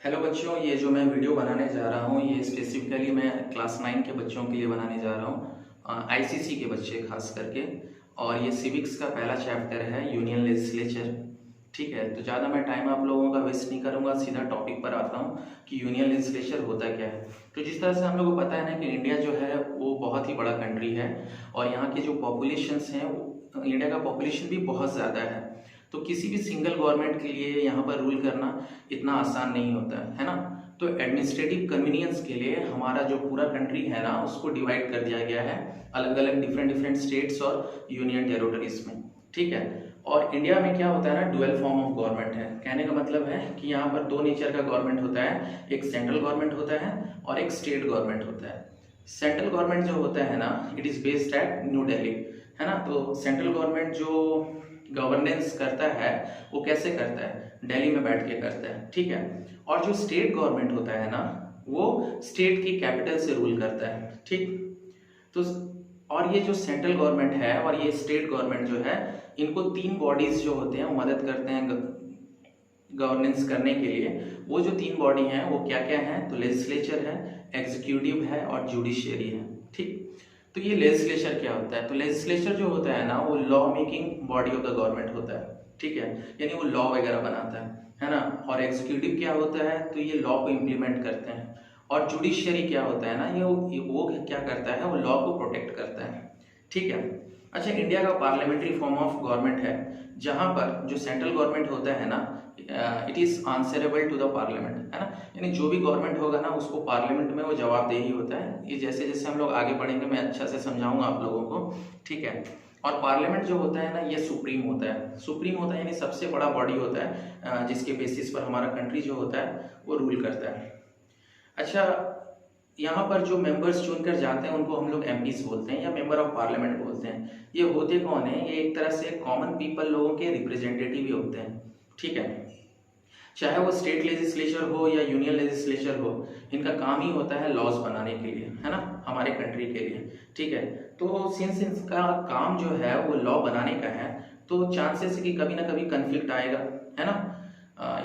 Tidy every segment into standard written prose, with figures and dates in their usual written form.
Hello बच्चों, ये जो मैं वीडियो बनाने जा रहा हूँ ये स्पेसिफिकली मैं क्लास 9 के बच्चों के लिए बनाने जा रहा हूँ, आईसीसी के बच्चे खास करके। और ये सिविक्स का पहला चैप्टर है यूनियन लेजिस्लेचर। ठीक है, तो ज़्यादा मैं टाइम आप लोगों का वेस्ट नहीं करूँगा, सीधा टॉपिक पर आता हूँ कि यूनियन लेजिस्लेचर होता क्या है। तो जिस तरह से हम लोग को पता है ना कि इंडिया जो है वो बहुत ही बड़ा कंट्री है और यहाँ के जो पॉपुलेशंस हैं इंडिया का पॉपुलेशन भी बहुत ज़्यादा है। तो किसी भी सिंगल गवर्नमेंट के लिए यहाँ पर रूल करना इतना आसान नहीं होता है ना। तो एडमिनिस्ट्रेटिव कन्वीनियंस के लिए हमारा जो पूरा कंट्री है ना उसको डिवाइड कर दिया गया है अलग अलग डिफरेंट स्टेट्स और यूनियन टेरिटरीज में। ठीक है, और इंडिया में क्या होता है ना, डुअल फॉर्म ऑफ गवर्नमेंट है। कहने का मतलब है कि यहाँ पर दो नेचर का गवर्नमेंट होता है, एक सेंट्रल गवर्नमेंट होता है और एक स्टेट गवर्नमेंट होता है। सेंट्रल गवर्नमेंट जो होता है ना, it is based eight new Delhi, है ना। तो सेंट्रल गवर्नमेंट जो गवर्नेंस करता है वो कैसे करता है, दिल्ली में बैठ के करता है। ठीक है, और जो स्टेट गवर्नमेंट होता है ना वो स्टेट की कैपिटल से रूल करता है। ठीक, तो और ये जो सेंट्रल गवर्नमेंट है और ये स्टेट गवर्नमेंट जो है, इनको तीन बॉडीज जो होते हैं वो मदद करते हैं गवर्नेंस करने के लिए। वो जो तीन बॉडी हैं वो क्या क्या हैं, तो लेजिस्लेचर है, एग्जीक्यूटिव है और जुडिशियरी है। ठीक, तो ये लेजिस्लेचर क्या होता है, तो लेजिस्लेचर जो होता है ना वो law making body of the government होता है। ठीक है, यानी वो लॉ वगैरह बनाता है ना। और एग्जीक्यूटिव क्या होता है, तो ये लॉ को इम्प्लीमेंट करते हैं। और जुडिशियरी क्या होता है ना, ये वो क्या करता है, वो लॉ को प्रोटेक्ट करता है। ठीक है, अच्छा, इंडिया का पार्लियामेंट्री फॉर्म ऑफ गवर्नमेंट है जहां पर जो सेंट्रल गवर्नमेंट होता है ना, it is answerable to the parliament, है ना। यानी जो भी गवर्नमेंट होगा ना उसको पार्लियामेंट में वो जवाबदेही होता है। ये जैसे जैसे हम लोग आगे बढ़ेंगे मैं अच्छा से समझाऊंगा आप लोगों को। ठीक है, और पार्लियामेंट जो होता है ना ये सुप्रीम होता है। सुप्रीम होता है यानी सबसे बड़ा बॉडी होता है, जिसके बेसिस पर हमारा कंट्री जो होता है वो रूल करता है। अच्छा, यहाँ पर जो मेंबर्स चुनकर जाते हैं उनको हम लोग एमपीज बोलते हैं या मेंबर ऑफ पार्लियामेंट बोलते हैं। ये होते कौन है, ये एक तरह से कॉमन पीपल लोगों के रिप्रेजेंटेटिव ही होते हैं। ठीक है, चाहे वो स्टेट लेजिस्लेचर हो या यूनियन लेजिस्लेचर हो, इनका काम ही होता है लॉज बनाने के लिए, है ना, हमारे कंट्री के लिए। ठीक है, तो सिंस इनका काम जो है वो लॉ बनाने का है तो चांसेस है कि कभी ना कभी कन्फ्लिक्ट आएगा, है ना।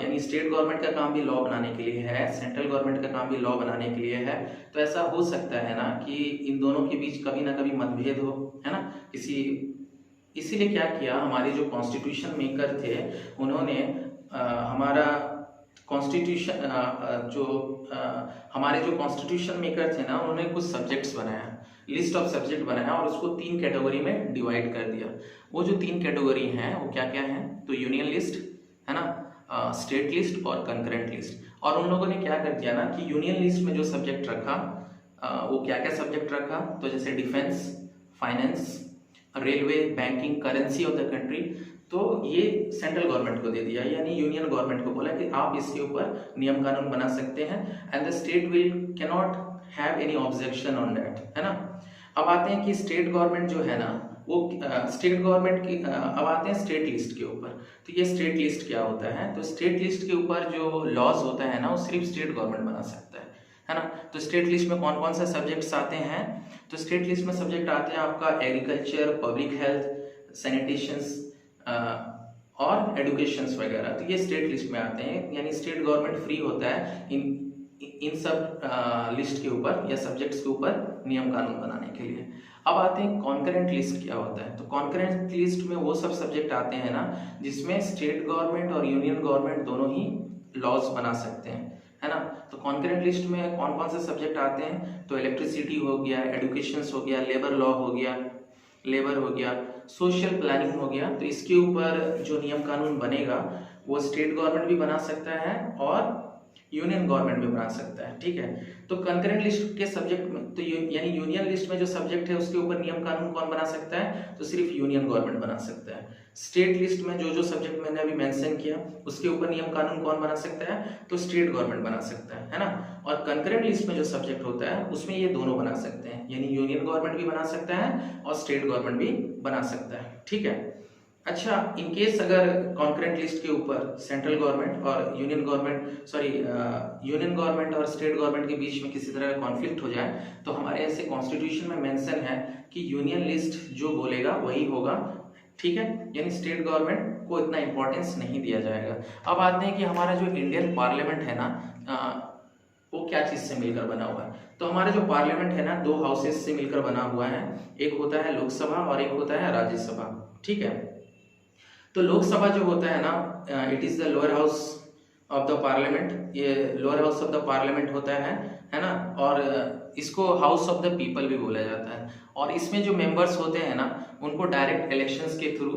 यानी स्टेट गवर्नमेंट का काम भी लॉ बनाने के लिए है, सेंट्रल गवर्नमेंट का काम भी लॉ बनाने के लिए है। तो ऐसा हो सकता है ना कि इन दोनों के बीच कभी ना कभी मतभेद हो, है ना। इसीलिए क्या किया, हमारे जो कॉन्स्टिट्यूशन मेकर थे उन्होंने हमारा कॉन्स्टिट्यूशन जो हमारे जो कॉन्स्टिट्यूशन मेकर थे ना उन्होंने कुछ सब्जेक्ट्स बनाया, लिस्ट ऑफ सब्जेक्ट बनाया और उसको तीन कैटेगरी में डिवाइड कर दिया। वो जो तीन कैटेगरी हैं वो क्या क्या हैं, तो यूनियन लिस्ट, है ना, स्टेट लिस्ट और कंकरेंट लिस्ट। और उन लोगों ने क्या कर दिया ना कि यूनियन लिस्ट में जो सब्जेक्ट रखा वो क्या क्या सब्जेक्ट रखा, तो जैसे defence, finance, railway, banking, currency of the country, तो ये सेंट्रल गवर्नमेंट को दे दिया, यानी यूनियन गवर्नमेंट को बोला कि आप इसके ऊपर नियम कानून बना सकते हैं and the state will can not have any objection on that, है ना। अब आते हैं कि स्टेट गवर्नमेंट जो है ना वो स्टेट गवर्नमेंट की अब आते हैं स्टेट लिस्ट के ऊपर। तो ये स्टेट लिस्ट क्या होता है, तो स्टेट लिस्ट के ऊपर जो लॉज होता है ना वो सिर्फ स्टेट गवर्नमेंट बना सकता है ना। तो स्टेट लिस्ट में कौन कौन से सब्जेक्ट्स आते हैं, तो स्टेट लिस्ट में सब्जेक्ट आते हैं आपका एग्रीकल्चर, पब्लिक हेल्थ, सैनिटेशंस और एडुकेशंस वगैरह। तो ये स्टेट लिस्ट में आते हैं, यानी स्टेट गवर्नमेंट फ्री होता है इन सब लिस्ट के ऊपर या सब्जेक्ट्स के ऊपर नियम कानून बनाने के लिए। अब आते हैं कॉन्करेंट लिस्ट क्या होता है, तो कॉन्करेंट लिस्ट में वो सब सब्जेक्ट आते हैं ना जिसमें स्टेट गवर्नमेंट और यूनियन गवर्नमेंट दोनों ही लॉज बना सकते हैं, है ना। तो कॉन्करेंट लिस्ट में कौन कौन से सब्जेक्ट आते हैं, तो इलेक्ट्रिसिटी हो गया, एडुकेशन हो गया, लेबर लॉ हो गया, सोशल प्लानिंग हो गया। तो इसके ऊपर जो नियम कानून बनेगा वो स्टेट गवर्नमेंट भी बना सकता है और यूनियन गवर्नमेंट भी बना सकता है। ठीक है, तो कंकरेंट लिस्ट के सब्जेक्ट में तो यानी यूनियन लिस्ट में जो सब्जेक्ट है उसके ऊपर नियम कानून कौन बना सकता है, तो सिर्फ यूनियन गवर्नमेंट बना सकता है। स्टेट लिस्ट में जो जो सब्जेक्ट मैंने अभी मेंशन किया उसके ऊपर नियम कानून कौन बना सकता है, तो स्टेट गवर्नमेंट बना सकता है ना। और कंकरेंट लिस्ट में जो सब्जेक्ट होता है उसमें ये दोनों बना सकते हैं, यानी यूनियन गवर्नमेंट भी बना सकता है और स्टेट गवर्नमेंट भी बना सकता है। ठीक है, अच्छा, इन केस अगर कॉन्करेंट लिस्ट के ऊपर सेंट्रल गवर्नमेंट और यूनियन गवर्नमेंट और स्टेट गवर्नमेंट के बीच में किसी तरह का कॉन्फ्लिक्ट हो जाए तो हमारे ऐसे कॉन्स्टिट्यूशन में मेंशन है कि यूनियन लिस्ट जो बोलेगा वही होगा ठीक है, यानी स्टेट गवर्नमेंट को इतना इंपॉर्टेंस नहीं दिया जाएगा। अब आते हैं कि हमारा जो इंडियन पार्लियामेंट है ना, वो क्या चीज से मिलकर बना हुआ है। तो हमारा जो पार्लियामेंट है ना, दो हाउसेस से मिलकर बना हुआ है, एक होता है लोकसभा और एक होता है राज्यसभा। ठीक है, तो लोकसभा जो होता है ना, it is the lower house of the parliament, ये lower house of the parliament होता है ना, और इसको हाउस ऑफ द पीपल भी बोला जाता है। और इसमें जो मेंबर्स होते हैं ना, उनको डायरेक्ट इलेक्शंस के थ्रू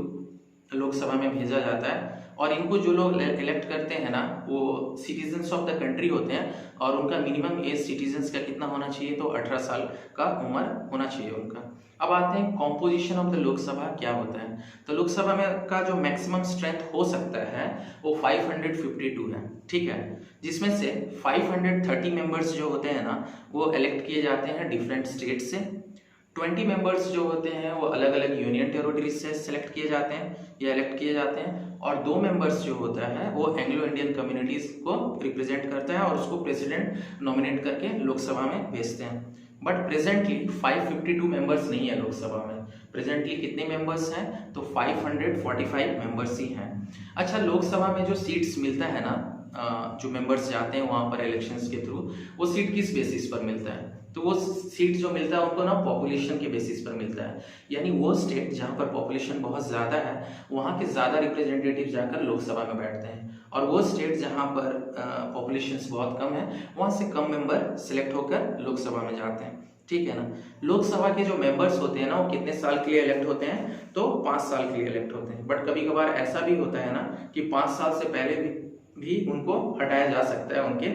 लोकसभा में भेजा जाता है, और इनको जो लोग इलेक्ट करते हैं ना, वो सिटीजन्स ऑफ द कंट्री होते हैं, और उनका मिनिमम एज सिटीजन्स का कितना होना चाहिए, तो 18 साल का उम्र होना चाहिए उनका। अब आते हैं कॉम्पोजिशन ऑफ द लोकसभा क्या होता है। तो लोकसभा में का जो मैक्सिमम स्ट्रेंथ हो सकता है वो 552 है। ठीक है, जिसमें से 530 मेंबर्स जो होते हैं ना, वो इलेक्ट किए जाते हैं डिफरेंट स्टेट से। 20 मेंबर्स जो होते हैं वो अलग अलग यूनियन टेरिटरीज से सिलेक्ट किए जाते हैं या इलेक्ट किए जाते हैं, और 2 मेंबर्स जो होता है वो एंग्लो इंडियन कम्युनिटीज को रिप्रेजेंट करता है, और उसको प्रेसिडेंट नॉमिनेट करके लोकसभा में भेजते हैं। बट प्रेजेंटली 552 मेंबर्स नहीं है लोकसभा में। प्रेजेंटली कितने मेंबर्स हैं, तो 545 मेंबर्स ही हैं। अच्छा, लोकसभा में जो सीट्स मिलता है ना, जो मेंबर्स जाते हैं वहां पर इलेक्शंस के थ्रू, वो सीट किस बेसिस पर मिलता है, तो वो सीट जो मिलता है उनको ना पॉपुलेशन के बेसिस पर मिलता है। यानी वो स्टेट जहां पर पॉपुलेशन बहुत ज्यादा है, वहां के ज्यादा रिप्रेजेंटेटिव जाकर लोकसभा में बैठते हैं, और वो स्टेट जहां पर पॉपुलेशन बहुत कम है, वहां से कम मेंबर सिलेक्ट होकर लोकसभा में जाते हैं। ठीक है ना, लोकसभा के जो मेंबर्स होते हैं ना, वो कितने साल के लिए इलेक्ट होते हैं, तो 5 साल के लिए इलेक्ट होते हैं। बट कभी कभार ऐसा भी होता है ना कि 5 साल से पहले भी उनको हटाया जा सकता है उनके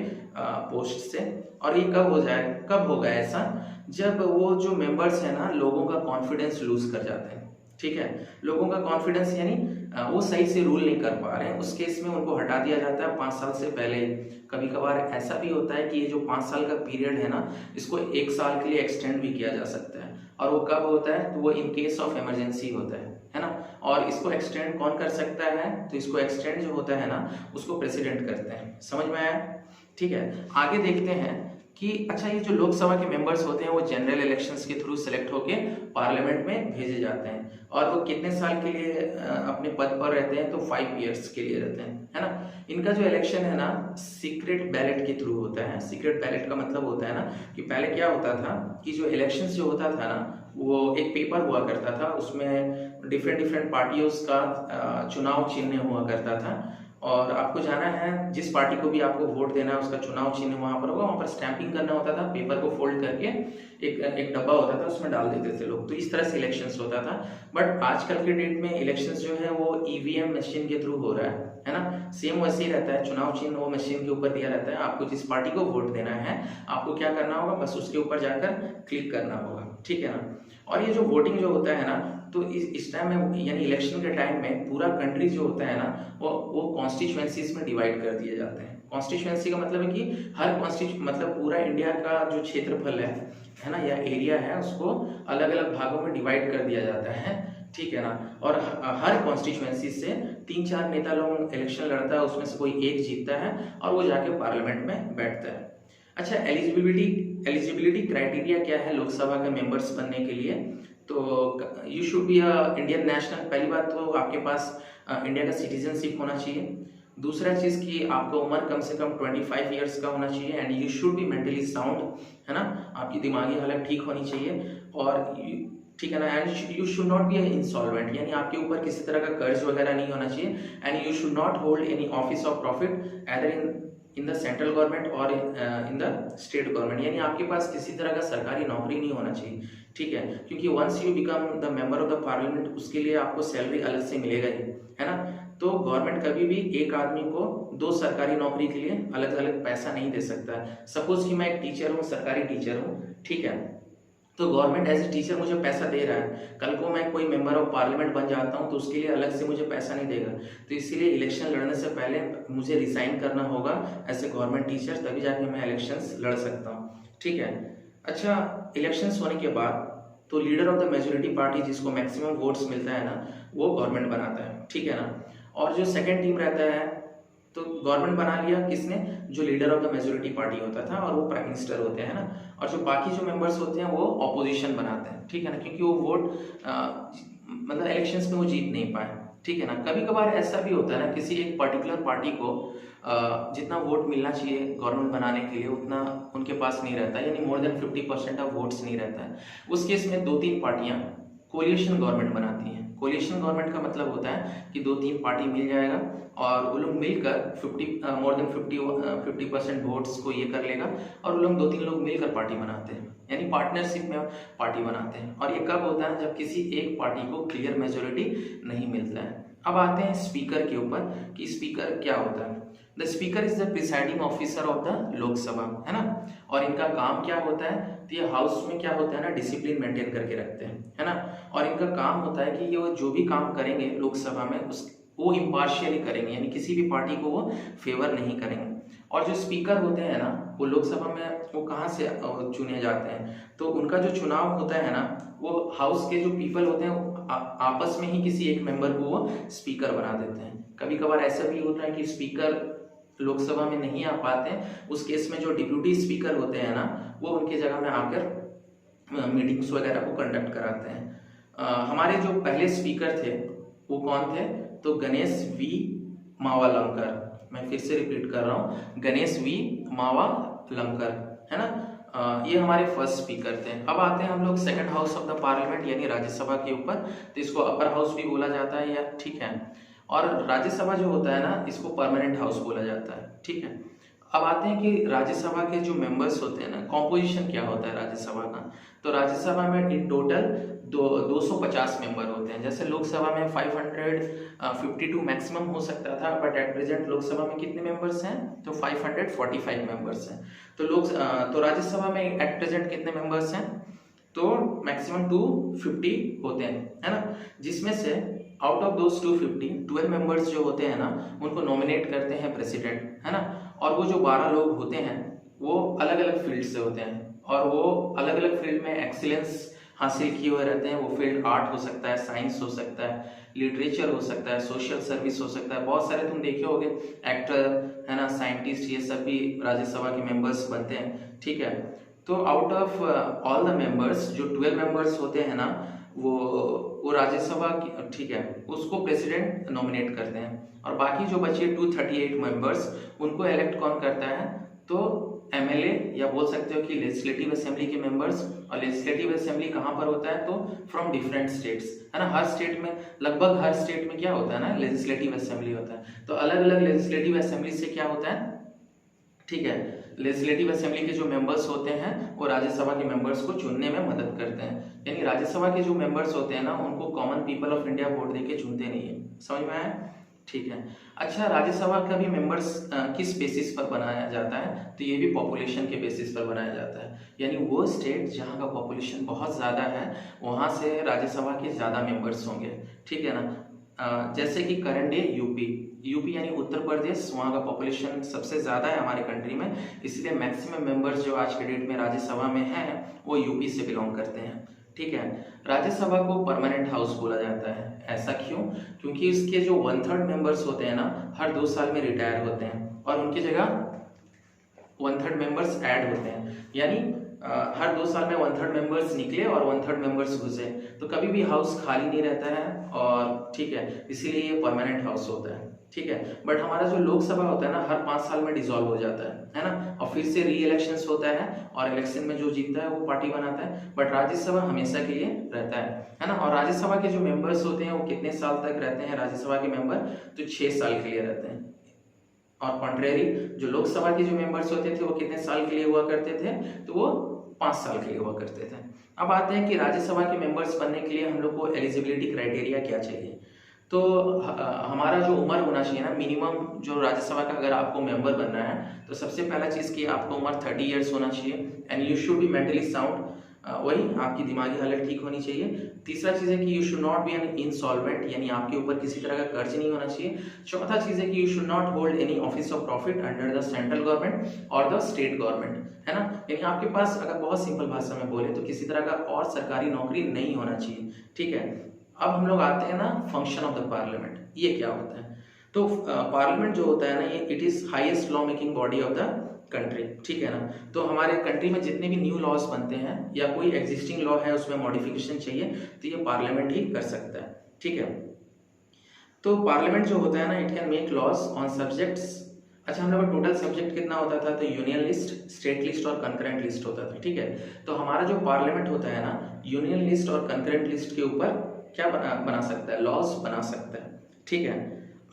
पोस्ट से। और ये कब होगा ऐसा, जब वो जो मेंबर्स है ना, लोगों का कॉन्फिडेंस लूज कर जाते हैं। ठीक है, लोगों का कॉन्फिडेंस यानी वो सही से रूल नहीं कर पा रहे हैं, उस केस में उनको हटा दिया जाता है 5 साल से पहले। कभी कभार ऐसा भी होता है कि ये जो 5 साल का पीरियड है ना, इसको 1 साल के लिए एक्सटेंड भी किया जा सकता है। और वो कब होता है, तो वो इन केस ऑफ इमरजेंसी होता है ना। और इसको एक्सटेंड कौन कर सकता है, तो इसको एक्सटेंड जो होता है ना, उसको प्रेसिडेंट करते हैं। समझ में आया? ठीक है, आगे देखते हैं कि अच्छा, ये जो लोकसभा के मेंबर्स होते हैं वो जनरल इलेक्शंस के थ्रू सिलेक्ट होके पार्लियामेंट में भेजे जाते हैं, और वो कितने साल के लिए अपने पद पर रहते हैं, तो 5 इयर्स के लिए रहते हैं, है ना। इनका जो इलेक्शन है ना, सीक्रेट बैलेट के थ्रू होता है। सीक्रेट बैलेट का मतलब होता है ना कि पहले क्या होता था कि जो इलेक्शंस जो होता था ना, वो एक पेपर हुआ करता था, उसमें डिफरेंट पार्टियों का चुनाव चिन्ह हुआ करता था, और आपको जाना है जिस पार्टी को भी आपको वोट देना है, उसका चुनाव चिन्ह वहां पर होगा, वहां पर स्टैंपिंग करना होता था, पेपर को फोल्ड करके एक डब्बा होता था, उसमें डाल देते थे लोग। तो इस तरह से इलेक्शंस होता था। बट आजकल के डेट में इलेक्शंस जो है वो ईवीएम मशीन के थ्रू हो रहा है ना। सेम वैसे ही रहता है, चुनाव चिन्ह वो मशीन के ऊपर दिया रहता है, आपको जिस पार्टी को वोट देना है, आपको क्या करना होगा, बस उसके ऊपर जाकर क्लिक करना होगा। ठीक है ना। और ये जो वोटिंग जो होता है ना, तो इस टाइम में यानी इलेक्शन के टाइम में पूरा कंट्री जो होता है ना, वो कॉन्स्टिट्यूएंसीज में डिवाइड कर दिए जाते हैं। कॉन्स्टिट्यूएंसी का मतलब है कि हर मतलब पूरा इंडिया का जो क्षेत्रफल है ना, या एरिया है, उसको अलग अलग भागों में डिवाइड कर दिया जाता है। ठीक है ना। और हर कॉन्स्टिट्यूएंसी से 3-4 नेता लोग इलेक्शन लड़ता है, उसमें से कोई एक जीतता है और वो जाके पार्लियामेंट में बैठता है। अच्छा, एलिजिबिलिटी क्राइटेरिया क्या है लोकसभा के मेंबर्स बनने के लिए, तो you should be a Indian national. पहली बात तो आपके पास इंडिया का सिटीजनशिप होना चाहिए। दूसरा चीज कि आपका उम्र कम से कम 25 इयर्स का होना चाहिए, and you should be mentally sound, है ना, आपकी दिमागी हालत ठीक होनी चाहिए। और ठीक है ना, and you should not be insolvent, यानी आपके ऊपर किसी तरह का कर्ज वगैरह नहीं होना चाहिए, and you should not hold any office of profit either in the central government और इन द स्टेट गवर्नमेंट, यानी आपके पास किसी तरह का सरकारी नौकरी नहीं होना चाहिए। ठीक है, क्योंकि once you become the member of the parliament, उसके लिए आपको सैलरी अलग से मिलेगा ही, है ना। तो गवर्नमेंट कभी भी एक आदमी को 2 सरकारी नौकरी के लिए अलग अलग पैसा नहीं दे सकता है। सपोज कि मैं एक टीचर हूँ, सरकारी टीचर हूँ, ठीक है, तो गवर्नमेंट एज ए टीचर मुझे पैसा दे रहा है, कल को मैं कोई मेंबर ऑफ पार्लियामेंट बन जाता हूं तो उसके लिए अलग से मुझे पैसा नहीं देगा। तो इसीलिए इलेक्शन लड़ने से पहले मुझे रिसाइन करना होगा एज ए गवर्नमेंट टीचर, तभी जाके मैं इलेक्शंस लड़ सकता हूं। ठीक है। अच्छा, इलेक्शंस होने के बाद तो leader of the majority party, जिसको मैक्सिमम वोट्स मिलता है ना, वो गवर्नमेंट बनाता है। ठीक है ना। और जो सेकेंड टीम रहता है, तो गवर्नमेंट बना लिया किसने, जो leader of the majority party होता था, और वो प्राइम मिनिस्टर होते हैं ना। और जो बाकी जो मेंबर्स होते हैं वो ऑपोजिशन बनाते हैं। ठीक है ना, क्योंकि वो वोट मतलब इलेक्शंस में वो जीत नहीं पाए, ठीक है ना। कभी कभार ऐसा भी होता है ना, किसी एक पर्टिकुलर पार्टी को जितना वोट मिलना चाहिए गवर्नमेंट बनाने के लिए उतना उनके पास नहीं रहता, यानी मोर देन 50% ऑफ वोट्स नहीं रहता है। उस केस में 2-3 पार्टियां कोलिशन गवर्नमेंट बनाती हैं। कोलिशन गवर्नमेंट का मतलब होता है कि 2-3 पार्टी मिल जाएगा और वो लोग मिलकर मोर देन 50% वोट्स को ये कर लेगा और वो लोग 2-3 लोग मिलकर पार्टी बनाते हैं, यानी पार्टनरशिप में पार्टी बनाते हैं। और ये कब होता है, जब किसी एक पार्टी को क्लियर मेजोरिटी नहीं मिलता है। अब आते हैं स्पीकर के ऊपर कि स्पीकर क्या होता है। The speaker is the presiding officer of the Lok Sabha, है ना। और इनका काम क्या होता है, तो ये हाउस में क्या होता है ना, डिसिप्लिन मेंटेन करके रखते हैं, है ना। और इनका काम होता है कि ये जो भी काम करेंगे लोकसभा में वो इम्पार्शियली करेंगे, यानी किसी भी पार्टी को वो फेवर नहीं करेंगे। और जो स्पीकर होते हैं ना, वो लोकसभा में वो कहाँ से चुने जाते हैं, तो उनका जो चुनाव होता है ना, वो हाउस के जो पीपल होते हैं आपस में ही किसी एक मेंबर को वो स्पीकर बना देते हैं। कभी कभार ऐसा भी होता है कि स्पीकर लोकसभा में नहीं आ पाते, उस केस में जो डिप्यूटी स्पीकर होते हैं ना, वो उनके जगह में आकर मीटिंग्स वगैरह को कंडक्ट कराते हैं। हमारे जो पहले स्पीकर थे वो कौन थे, तो गणेश वी मावलंकर। मैं फिर से रिपीट कर रहा हूँ, गणेश वी मावलंकर, है ना। ये हमारे फर्स्ट स्पीकर थे। अब आते हैं हम लोग second house of the parliament यानी राज्यसभा के ऊपर। तो इसको अपर हाउस भी बोला जाता है, या ठीक है। और राज्यसभा जो होता है ना, इसको परमानेंट हाउस बोला जाता है, ठीक है। अब आते हैं कि राज्यसभा के जो मेंबर्स होते हैं ना, कॉम्पोजिशन क्या होता है राज्यसभा का। तो राज्यसभा में इन टोटल 250 मेंबर होते हैं। जैसे लोकसभा में 552 मैक्सिमम हो सकता था, बट एट प्रेजेंट लोकसभा में कितने मेंबर्स हैं, तो 545 मेंबर्स हैं। तो राज्यसभा में एट प्रेजेंट कितने मेंबर्स हैं, तो मैक्सिमम 250 होते हैं, है ना। जिसमें से आउट ऑफ दोस 250 12 मेंबर्स जो होते हैं ना, उनको नॉमिनेट करते हैं प्रेसिडेंट, है ना। और वो जो 12 लोग होते हैं वो अलग अलग फील्ड से होते हैं, और वो अलग अलग फील्ड में एक्सीलेंस हासिल किए हुए रहते हैं। वो फील्ड आर्ट हो सकता है, साइंस हो सकता है, लिटरेचर हो सकता है, सोशल सर्विस हो सकता है, बहुत सारे तुम देखे होगे एक्टर, है ना, साइंटिस्ट, ये सब भी राज्यसभा के मेंबर्स बनते हैं, ठीक है। तो out of all the members जो 12 मेंबर्स होते हैं ना, वो राज्यसभा की, ठीक है, उसको प्रेसिडेंट नॉमिनेट करते हैं। और बाकी जो बचे 238 मेंबर्स, उनको इलेक्ट कौन करता है, तो एमएलए, या बोल सकते हो कि लेजिस्लेटिव असेंबली के मेंबर्स। और लेजिस्लेटिव असेंबली कहाँ पर होता है, तो फ्रॉम डिफरेंट स्टेट्स, है ना। हर स्टेट में, लगभग हर स्टेट में क्या होता है ना, लेजिस्लेटिव असेंबली होता है। तो अलग अलग लेजिस्लेटिव असेंबली से क्या होता है, ठीक है, लेजिस्लेटिव असेंबली के जो मेंबर्स होते हैं वो राज्यसभा के मेंबर्स को चुनने में मदद करते हैं। यानी राज्यसभा के जो मेंबर्स होते हैं ना, उनको common people of India vote देके चुनते नहीं है। समझ में आया, ठीक है। अच्छा, राज्यसभा का भी मेंबर्स किस बेसिस पर बनाया जाता है, तो ये भी पॉपुलेशन के बेसिस पर बनाया जाता है। यानी वो स्टेट जहाँ का पॉपुलेशन बहुत ज़्यादा है, वहाँ से राज्यसभा के ज़्यादा मेंबर्स होंगे, ठीक है ना। जैसे कि करंट डे यूपी यानी उत्तर प्रदेश, वहाँ का पॉपुलेशन सबसे ज़्यादा है हमारे कंट्री में, इसलिए मैक्सिमम मेंबर्स जो आज के डेट में राज्यसभा में हैं वो यूपी से बिलोंग करते हैं, ठीक है। राज्यसभा को परमानेंट हाउस बोला जाता है। ऐसा क्यों, क्योंकइसके जो 1/3 मेंबर्स होते हैं ना, हर 2 साल में रिटायर होते हैं और उनकी जगह 1/3 मेंबर्स ऐड होते हैं। यानी हर 2 साल में 1/3 मेंबर्स निकले और 1/3 मेंबर्स घुसे, तो कभी भी हाउस खाली नहीं रहता है, और ठीक है, इसीलिए ये परमानेंट हाउस होता है, ठीक है। बट हमारा जो लोकसभा होता है ना, हर 5 साल में डिसॉल्व हो जाता है ना, और फिर से री इलेक्शन होता है, और इलेक्शन में जो जीतता है वो पार्टी बनाता है। बट राज्यसभा हमेशा के लिए रहता है ना। और राज्यसभा के जो मेंबर्स होते हैं वो कितने साल तक रहते हैं राज्यसभा के मेंबर, तो 6 साल के लिए रहते हैं। और कॉन्ट्रेरी जो लोकसभा के जो मेंबर्स होते थे वो कितने साल के लिए हुआ करते थे, तो वो 5 साल के लिए हुआ करते थे। अब आते हैं कि राज्यसभा के मेंबर्स बनने के लिए हम लोग को एलिजिबिलिटी क्राइटेरिया क्या चाहिए। तो हमारा जो उम्र होना चाहिए ना, मिनिमम जो राज्यसभा का अगर आपको मेंबर बनना है, तो सबसे पहला चीज़ कि आपका उम्र 30 ईयर्स होना चाहिए, and you should be mentally sound, वही आपकी दिमागी हालत ठीक होनी चाहिए। तीसरा चीज़ है कि you should not be an insolvent, यानी आपके ऊपर किसी तरह का कर्ज नहीं होना चाहिए। चौथा चीज़ है कि you should not hold any office of profit under the central government और द स्टेट गवर्नमेंट, है ना। यानी आपके पास, अगर बहुत सिंपल भाषा में बोले, तो किसी तरह का और सरकारी नौकरी नहीं होना चाहिए, ठीक है। अब हम लोग आते हैं ना फंक्शन ऑफ द पार्लियामेंट, ये क्या होता है। तो पार्लियामेंट जो होता है ना, ये it is highest law making body of the country, ठीक है ना। तो हमारे कंट्री में जितने भी न्यू लॉज बनते हैं या कोई एग्जिस्टिंग लॉ है उसमें मॉडिफिकेशन चाहिए तो ये पार्लियामेंट ही कर सकता है, ठीक है। तो पार्लियामेंट जो होता है ना, it can make laws on subjects. अच्छा, हम लोग का टोटल सब्जेक्ट कितना होता था, तो यूनियन लिस्ट, स्टेट लिस्ट और कंकरेंट लिस्ट होता था, ठीक है। तो हमारा जो पार्लियामेंट होता है ना, यूनियन लिस्ट और कंकरेंट लिस्ट के ऊपर क्या बना सकता है, लॉज बना सकता है, ठीक है।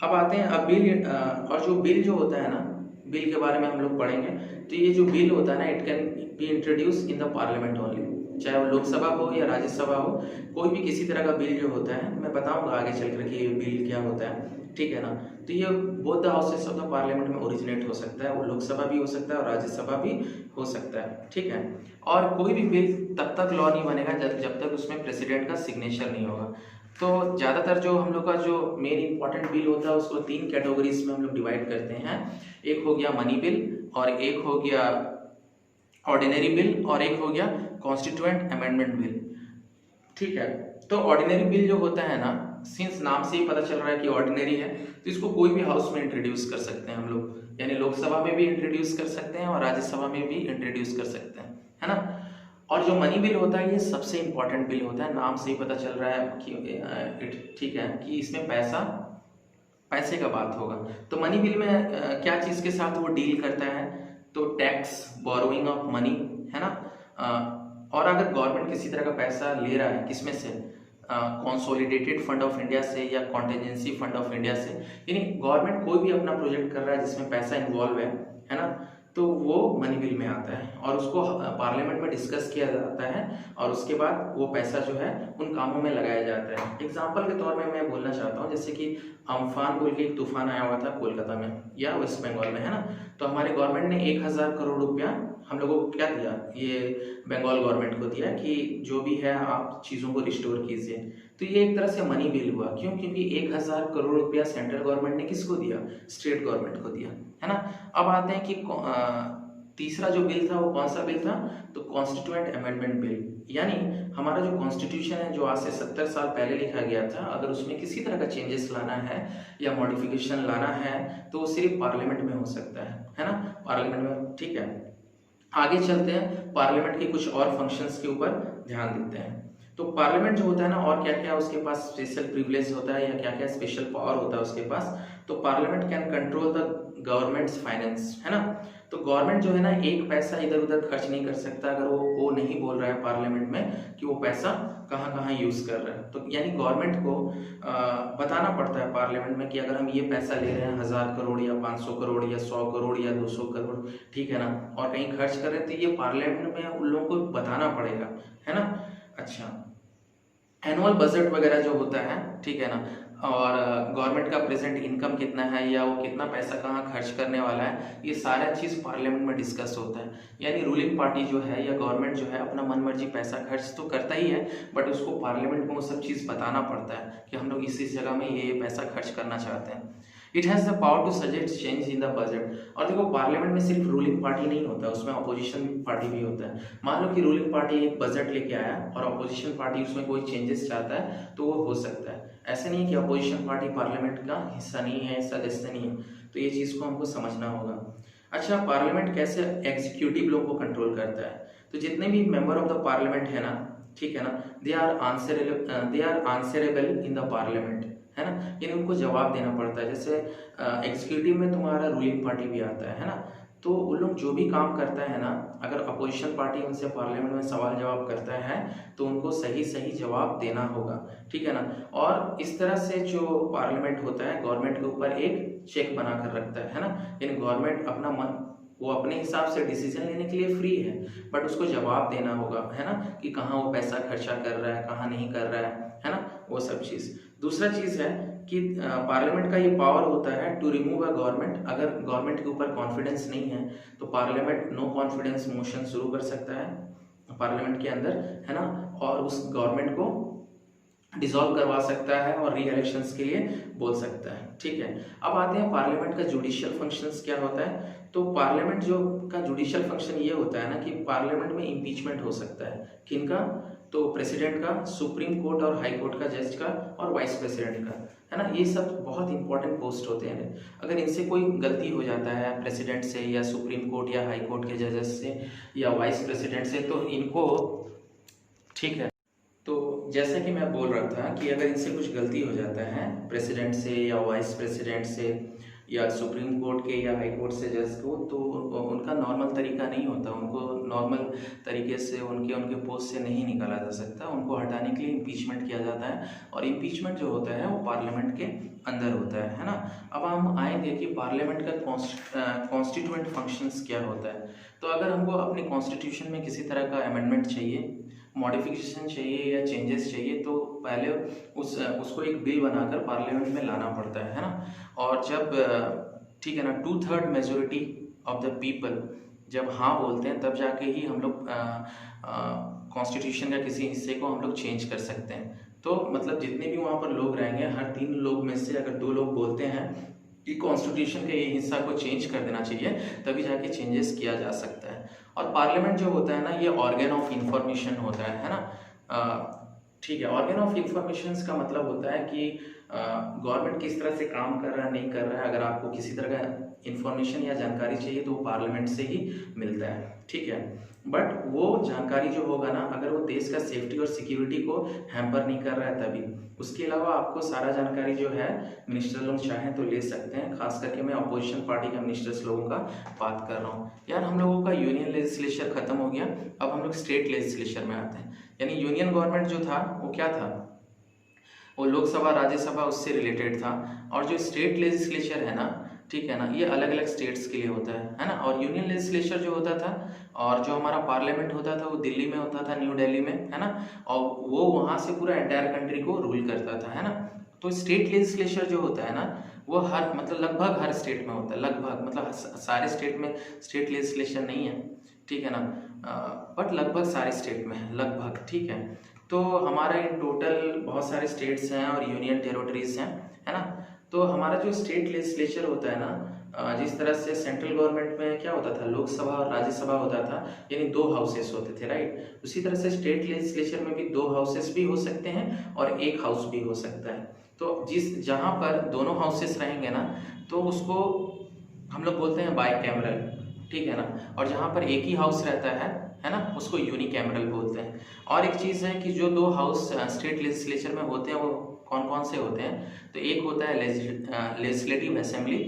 अब आते हैं अब बिल, और जो बिल जो होता है ना, बिल के बारे में हम लोग पढ़ेंगे। तो ये जो बिल होता है ना, it can be introduce in the parliament only, चाहे वो लोकसभा हो या राज्यसभा हो, कोई भी किसी तरह का बिल जो होता है, मैं बताऊंगा आगे चलकर कि ये बिल क्या होता है, ठीक है ना। तो ये both the houses of the parliament में ओरिजिनेट हो सकता है, वो लोकसभा भी हो सकता है और राज्यसभा भी हो सकता है, ठीक है। और कोई भी बिल तब तक लॉ नहीं बनेगा जब तक उसमें प्रेसिडेंट का सिग्नेचर नहीं होगा। तो ज़्यादातर जो हम लोग का जो मेन इंपॉर्टेंट बिल होता है उसको 3 कैटेगरीज में हम लोग डिवाइड करते हैं। एक हो गया मनी बिल, और एक हो गया ऑर्डिनरी बिल, और एक हो गया कॉन्स्टिट्यूएंट अमेंडमेंट बिल, ठीक है। तो ऑर्डिनरी बिल जो होता है ना, सिंस नाम से ही पता चल रहा है कि ऑर्डिनरी है, तो इसको कोई भी हाउस में इंट्रोड्यूस कर सकते हैं हम लोग, यानी लोकसभा में भी इंट्रोड्यूस कर सकते हैं और राज्यसभा में भी इंट्रोड्यूस कर सकते हैं, है ना। और जो मनी बिल होता है ये सबसे इंपॉर्टेंट बिल होता है, नाम से ही पता चल रहा है कि ठीक है कि इसमें पैसे का बात होगा। तो मनी बिल में क्या चीज़ के साथ वो डील करता है, तो टैक्स, बोरोइंग ऑफ मनी, है ना। और अगर गवर्नमेंट किसी तरह का पैसा ले रहा है, किसमें से, कंसोलिडेटेड फंड ऑफ इंडिया से या कॉन्टेजेंसी फंड ऑफ इंडिया से, यानी गवर्नमेंट कोई भी अपना प्रोजेक्ट कर रहा है जिसमें पैसा इन्वॉल्व है ना, तो वो मनी बिल में आता है और उसको पार्लियामेंट में डिस्कस किया जाता है और उसके बाद वो पैसा जो है उन कामों में लगाया जाता है। एग्जाम्पल के तौर में मैं बोलना चाहता हूँ, जैसे कि अम्फान बोल के एक तूफान आया हुआ था कोलकाता में या वेस्ट बंगाल में, है ना। तो हमारे गवर्नमेंट ने 1000 करोड़ रुपया हम लोगों को क्या दिया, ये बंगाल गवर्नमेंट को दिया कि जो भी है आप चीज़ों को रिस्टोर कीजिए। तो ये एक तरह से मनी बिल हुआ, क्यों, क्योंकि 1000 करोड़ रुपया सेंट्रल गवर्नमेंट ने किसको दिया, स्टेट गवर्नमेंट को दिया, है ना। अब आते हैं कि तीसरा जो बिल था वो कौन सा बिल था, तो कॉन्स्टिट्यूएंट अमेंडमेंट बिल, यानी हमारा जो कॉन्स्टिट्यूशन है जो आज से 70 साल पहले लिखा गया था, अगर उसमें किसी तरह का चेंजेस लाना है या मॉडिफिकेशन लाना है तो वो सिर्फ पार्लियामेंट में हो सकता है ना, पार्लियामेंट में, ठीक है। आगे चलते हैं, पार्लियामेंट के कुछ और फंक्शंस के ऊपर ध्यान देते हैं। तो पार्लियामेंट जो होता है ना, और क्या क्या उसके पास स्पेशल प्रिविलेज होता है या क्या क्या स्पेशल पावर होता है उसके पास, तो parliament can control the governments finance, है ना। तो गवर्नमेंट जो है ना, एक पैसा इधर उधर खर्च नहीं कर सकता अगर वो नहीं बोल रहा है पार्लियामेंट में कि वो पैसा कहाँ कहाँ यूज कर रहा है। तो यानी गवर्नमेंट को बताना पड़ता है पार्लियामेंट में कि अगर हम ये पैसा ले रहे हैं 1000 करोड़ या 500 करोड़ या 100 करोड़ या 200 करोड़, ठीक है ना, और कहीं खर्च कर रहे हैं तो ये पार्लियामेंट में उन लोगों को बताना पड़ेगा, है ना। अच्छा, एनुअल बजट वगैरह जो होता है, ठीक है ना, और गवर्नमेंट का प्रेजेंट इनकम कितना है या वो कितना पैसा कहाँ खर्च करने वाला है, ये सारा चीज़ पार्लियामेंट में डिस्कस होता है। यानी रूलिंग पार्टी जो है या गवर्नमेंट जो है अपना मनमर्जी पैसा खर्च तो करता ही है, बट उसको पार्लियामेंट में वो सब चीज़ बताना पड़ता है कि हम लोग इस जगह में ये पैसा खर्च करना चाहते हैं। It has the power to suggest change in the budget. और देखो, पार्लियामेंट में सिर्फ रूलिंग पार्टी नहीं होता, उसमें अपोजिशन पार्टी भी होता है। मान लो कि रूलिंग पार्टी एक बजट लेके आया और अपोजिशन पार्टी उसमें कोई चेंजेस चाहता है तो वो हो सकता है। ऐसा नहीं है कि अपोजिशन पार्टी पार्लियामेंट का हिस्सा नहीं है, सदस्य नहीं है, तो ये चीज़ को हमको समझना होगा। अच्छा, पार्लियामेंट कैसे एग्जीक्यूटिव लोग को कंट्रोल करता है, तो जितने भी मेंबर ऑफ द पार्लियामेंट है ना, ठीक है ना, they are answerable in the parliament, है ना, यानी उनको जवाब देना पड़ता है। जैसे एग्जीक्यूटिव में तुम्हारा रूलिंग पार्टी भी आता है ना, तो उन लोग जो भी काम करता है ना, अगर अपोजिशन पार्टी उनसे पार्लियामेंट में सवाल जवाब करता है तो उनको सही सही जवाब देना होगा, ठीक है ना। और इस तरह से जो पार्लियामेंट होता है गवर्नमेंट के ऊपर एक चेक बना कर रखता है ना, यानी गवर्नमेंट अपना वो अपने हिसाब से डिसीजन लेने के लिए फ्री है, बट उसको जवाब देना होगा, है ना, कि कहाँ वो पैसा खर्चा कर रहा है, कहाँ नहीं कर रहा है ना, वो सब चीज़। दूसरा चीज़ है कि पार्लियामेंट का ये पावर होता है टू रिमूव अ गवर्नमेंट। अगर गवर्नमेंट के ऊपर कॉन्फिडेंस नहीं है तो पार्लियामेंट नो कॉन्फिडेंस मोशन शुरू कर सकता है पार्लियामेंट के अंदर, है ना, और उस गवर्नमेंट को डिसॉल्व करवा सकता है और री इलेक्शंस के लिए बोल सकता है, ठीक है। अब आते हैं पार्लियामेंट का जुडिशियल फंक्शंस क्या होता है। तो पार्लियामेंट जो का जुडिशियल फंक्शन ये होता है ना कि पार्लियामेंट में इम्पीचमेंट हो सकता है, किनका, तो प्रेसिडेंट का, सुप्रीम कोर्ट और हाई कोर्ट का जज का, और वाइस प्रेसिडेंट का, है ना। ये सब बहुत इंपॉर्टेंट पोस्ट होते हैं। अगर इनसे कोई गलती हो जाता है प्रेसिडेंट से या सुप्रीम कोर्ट या हाई कोर्ट के जजेस से या वाइस प्रेसिडेंट से, तो इनको, ठीक है, तो जैसा कि मैं बोल रहा था कि अगर इनसे कुछ गलती हो जाता है प्रेसिडेंट से या वाइस प्रेसिडेंट से या सुप्रीम कोर्ट के या हाई कोर्ट से जज को, तो उनका नॉर्मल तरीका नहीं होता, उनको नॉर्मल तरीके से उनके पोस्ट से नहीं निकाला जा सकता, उनको हटाने के लिए इम्पीचमेंट किया जाता है। और इम्पीचमेंट जो होता है वो पार्लियामेंट के अंदर होता है ना। अब हम आएंगे कि पार्लियामेंट का कॉन्स्टिट्यूएंट फंक्शंस क्या होता है। तो अगर हमको अपने कॉन्स्टिट्यूशन में किसी तरह का अमेंडमेंट चाहिए, मॉडिफिकेशन चाहिए या चेंजेस चाहिए, तो पहले उसको एक बिल बनाकर पार्लियामेंट में लाना पड़ता है ना। और जब, ठीक है ना, 2/3 मेजोरिटी ऑफ द पीपल जब हाँ बोलते हैं, तब जाके ही हम लोग कॉन्स्टिट्यूशन का किसी हिस्से को हम लोग चेंज कर सकते हैं। तो मतलब जितने भी वहाँ पर लोग रहेंगे, हर 3 लोग में से अगर 2 लोग बोलते हैं कि कॉन्स्टिट्यूशन के ये हिस्सा को चेंज कर देना चाहिए, तभी जाके चेंजेस किया जा सकता है। और पार्लियामेंट जो होता है ना, ये ऑर्गन ऑफ इंफॉर्मेशन होता है ना। ठीक है, ऑर्गन ऑफ इंफॉर्मेशन का मतलब होता है कि गवर्नमेंट किस तरह से काम कर रहा है, नहीं कर रहा है। अगर आपको किसी तरह का इंफॉर्मेशन या जानकारी चाहिए तो वो पार्लियामेंट से ही मिलता है, ठीक है। बट वो जानकारी जो होगा ना, अगर वो देश का सेफ्टी और सिक्योरिटी को हैम्पर नहीं कर रहा है तभी। उसके अलावा आपको सारा जानकारी जो है मिनिस्टर लोग चाहें तो ले सकते हैं। खास करके मैं अपोजिशन पार्टी का मिनिस्टर्स लोगों का बात कर रहा हूँ। यार हम लोगों का यूनियन लेजिस्लेचर खत्म हो गया, अब हम लोग स्टेट लेजिस्लेचर में आते हैं। यानी यूनियन गवर्नमेंट जो था वो क्या था, वो लोकसभा राज्यसभा उससे रिलेटेड था। और जो स्टेट लेजिस्लेचर है ना, ठीक है ना, ये अलग अलग स्टेट्स के लिए होता है ना। और यूनियन लेजिस्लेचर जो होता था और जो हमारा पार्लियामेंट होता था वो दिल्ली में होता था, न्यू दिल्ली में, है ना। और वो वहाँ से पूरा एंटायर कंट्री को रूल करता था, है ना। तो स्टेट लेजिस्लेचर जो होता है ना, वो हर, मतलब लगभग हर स्टेट में होता है, लगभग, मतलब सारे स्टेट में स्टेट लेजिस्लेशन नहीं है, ठीक है ना, बट लगभग सारे स्टेट में है, लगभग, ठीक है। तो हमारा इन टोटल बहुत सारे स्टेट्स हैं और यूनियन टेरिटरीज हैं, है ना। तो हमारा जो स्टेट लेजिस्लेचर होता है ना, जिस तरह से सेंट्रल गवर्नमेंट में क्या होता था, लोकसभा और राज्यसभा होता था, यानी 2 हाउसेस होते थे, राइट। उसी तरह से स्टेट लेजिस्लेचर में भी 2 हाउसेस भी हो सकते हैं और 1 हाउस भी हो सकता है। तो जहाँ पर दोनों हाउसेस रहेंगे ना, तो उसको हम लोग बोलते हैं बाइकैमरल, ठीक है ना। और जहाँ पर एक ही हाउस रहता है ना, उसको यूनिकैमरल बोलते हैं। और एक चीज़ है कि जो 2 हाउस स्टेट लेजिस्लेचर में होते हैं वो कौन कौन से होते हैं, तो एक होता है लेजिस्लेटिव असेंबली,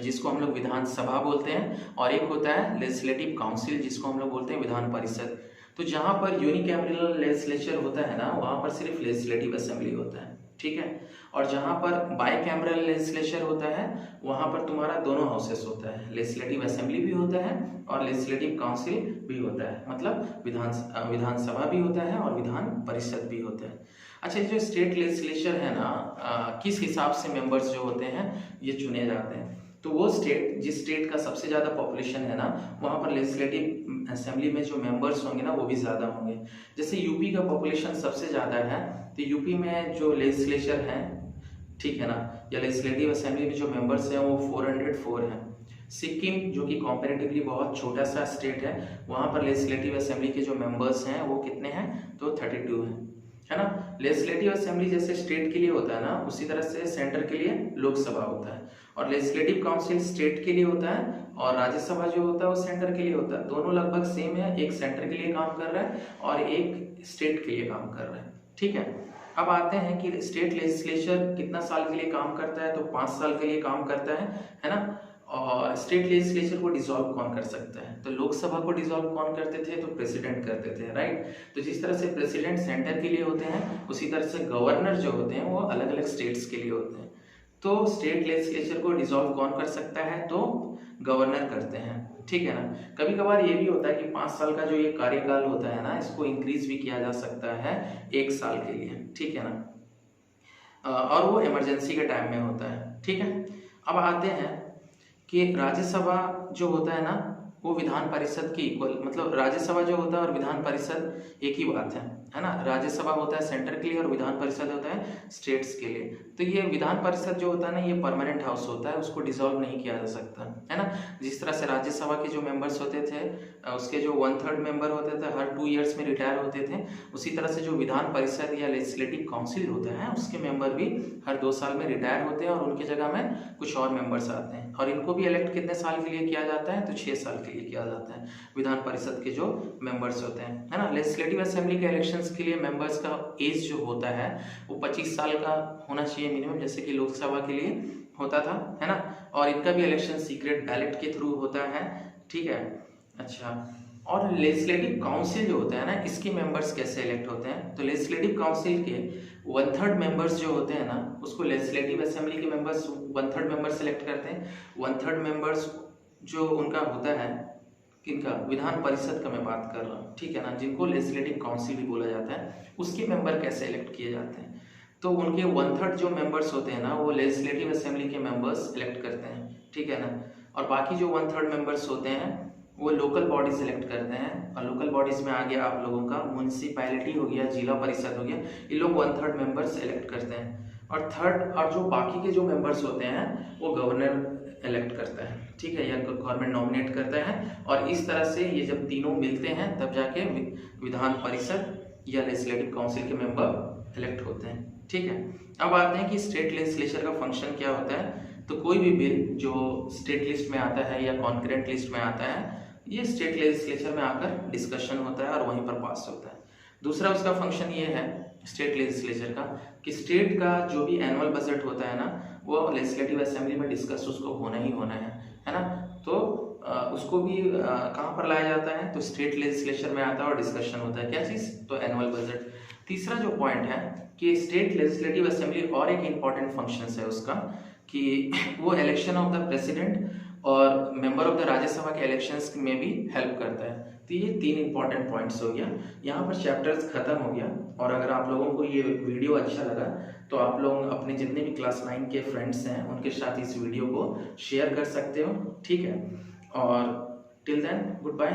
जिसको हम लोग विधानसभा बोलते हैं, और एक होता है लेजिस्लेटिव काउंसिल, जिसको हम लोग बोलते हैं विधान परिषद। तो जहाँ पर यूनिकैमरल लेजिस्लेचर होता है ना, वहाँ पर सिर्फ लेजिस्लेटिव असेंबली होता है, ठीक है। और जहाँ पर बाइकैमरल लेजिस्लेचर होता है, वहाँ पर तुम्हारा दोनों हाउसेस होता है, लेजिस्लेटिव असेंबली भी होता है और लेजिस्लेटिव काउंसिल भी होता है, मतलब विधानसभा भी होता है और विधान परिषद भी होता है। अच्छा, जो स्टेट लेजिस्लेचर है ना, किस हिसाब से मेंबर्स जो होते हैं ये चुने जाते हैं। तो वो स्टेट, जिस स्टेट का सबसे ज़्यादा पॉपुलेशन है ना, वहाँ पर लेजिस्लेटिव असेंबली में जो मेंबर्स होंगे ना वो भी ज़्यादा होंगे। जैसे यूपी का पॉपुलेशन सबसे ज़्यादा है, तो यूपी में जो लेजिस्लेचर है, ठीक है ना, या लेजिस्लेटिव असेंबली में जो मेंबर्स हैं वो 404 हैं। सिक्किम जो कि कॉम्पेरेटिवली बहुत छोटा सा स्टेट है, वहाँ पर लेजिस्लेटिव असेंबली के जो मेंबर्स हैं वो कितने हैं, तो 32 हैं, है ना। लेजिस्लेटिव असेंबली जैसे स्टेट के लिए होता है ना, उसी तरह से सेंटर के लिए लोकसभा होता है। और लेजिस्लेटिव काउंसिल स्टेट के लिए होता है और राज्यसभा जो होता है वो सेंटर के लिए होता है। दोनों लगभग सेम है, एक सेंटर के लिए काम कर रहा है और एक स्टेट के लिए काम कर रहा है, ठीक है। अब आते हैं कि स्टेट लेजिस्लेचर कितना साल के लिए काम करता है, तो 5 साल के लिए काम करता है ना। और स्टेट लेजिस्लेचर को डिसॉल्व कौन कर सकता है, तो लोकसभा को डिसॉल्व कौन करते थे, तो प्रेसिडेंट करते थे, राइट। तो जिस तरह से प्रेसिडेंट सेंटर के लिए होते हैं, उसी तरह से गवर्नर जो होते हैं वो अलग अलग स्टेट्स के लिए होते हैं। तो स्टेट लेजिस्लेचर को डिसॉल्व कौन कर सकता है, तो गवर्नर करते हैं, ठीक है ना। कभी कभार ये भी होता है कि 5 साल का जो ये कार्यकाल होता है ना, इसको इंक्रीज भी किया जा सकता है 1 साल के लिए, ठीक है ना। और वो इमरजेंसी के टाइम में होता है, ठीक है। अब आते हैं कि राज्यसभा जो होता है ना, वो विधान परिषद के इक्वल, मतलब राज्यसभा जो होता है और विधान परिषद एक ही बात है ना। राज्यसभा होता है सेंटर के लिए और विधान परिषद होता है स्टेट्स के लिए। तो ये विधान परिषद जो होता है ना, ये परमानेंट हाउस होता है, उसको डिसॉल्व नहीं किया जा सकता, है ना। जिस तरह से राज्यसभा के जो मेंबर्स होते थे, उसके जो 1/3 मेंबर होते थे हर 2 ईयर्स में रिटायर होते थे, उसी तरह से जो विधान परिषद या लेजिस्लेटिव काउंसिल होता है उसके मेंबर भी हर 2 साल में रिटायर होते हैं और उनकी जगह में कुछ और मेंबर्स आते हैं। और इनको भी इलेक्ट कितने साल के लिए किया जाता है, तो 6 साल के लिए किया जाता है विधान परिषद के जो मेंबर्स होते हैं, है ना। लेजिस्लेटिव असेंबली के इलेक्शंस के लिए मेंबर्स का एज जो होता है वो 25 साल का होना चाहिए मिनिमम, जैसे कि लोकसभा के लिए होता था, है ना। और इनका भी इलेक्शन सीक्रेट बैलेट के थ्रू होता है, ठीक है। अच्छा, और लेजिस्लेटिव काउंसिल जो होता है ना, इसके मेंबर्स कैसे इलेक्ट होते हैं, तो लेजिस्लेटिव काउंसिल के 1/3 मेंबर्स जो होते हैं ना, उसको लेजिस्लेटिव असेंबली के मेंबर्स 1/3 मेंबर्स सिलेक्ट करते हैं। 1/3 मेंबर्स जो उनका होता है, किनका, विधान परिषद का मैं बात कर रहा हूँ, ठीक है ना, जिनको लेजिस्लेटिव काउंसिल भी बोला जाता है, उसके मेंबर कैसे इलेक्ट किए जाते हैं, तो उनके 1/3 जो मेंबर्स होते हैं ना, वो लेजिस्लेटिव असेंबली के मेंबर्स इलेक्ट करते हैं, ठीक है ना। और बाकी जो 1/3 मेंबर्स होते हैं वो लोकल बॉडीज इलेक्ट करते हैं। और लोकल बॉडीज में आ गया आप लोगों का म्यूनिसिपैलिटी हो गया, जिला परिषद हो गया, ये लोग 1/3 मेंबर्स इलेक्ट करते हैं। और जो बाकी के जो मेंबर्स होते हैं वो गवर्नर इलेक्ट करता है, ठीक है, या गवर्नमेंट नॉमिनेट करता है। और इस तरह से ये जब तीनों मिलते हैं तब जाके विधान परिषद या लेजिस्लेटिव काउंसिल के मेंबर इलेक्ट होते हैं, ठीक है। अब आते हैं कि स्टेट लेजिस्लेचर का फंक्शन क्या होता है। तो कोई भी बिल जो स्टेट लिस्ट में आता है या कॉन्करेंट लिस्ट में आता है, ये स्टेट लेजिस्लेचर में आकर डिस्कशन होता है और वहीं पर पास होता है। दूसरा उसका फंक्शन ये है स्टेट लेजिस्लेचर का कि स्टेट का जो भी एनुअल बजट होता है ना, वो लेजिस्लेटिव असेंबली में डिस्कस उसको होना ही होना है ना। तो उसको भी कहाँ पर लाया जाता है, तो स्टेट लेजिस्लेचर में आता है और डिस्कशन होता है, क्या चीज़, तो एनुअल बजट। तीसरा जो पॉइंट है कि स्टेट लेजिस्लेटिव असेंबली और एक इम्पॉर्टेंट फंक्शन है उसका कि वो इलेक्शन ऑफ द प्रेसिडेंट और मेंबर ऑफ द राज्यसभा के इलेक्शंस में भी हेल्प करता है। तो ये 3 इंपॉर्टेंट पॉइंट्स हो गया, यहाँ पर चैप्टर्स खत्म हो गया। और अगर आप लोगों को ये वीडियो अच्छा लगा तो आप लोग अपने जितने भी क्लास 9 के फ्रेंड्स हैं उनके साथ इस वीडियो को शेयर कर सकते हो, ठीक है। और टिल देन गुड बाय।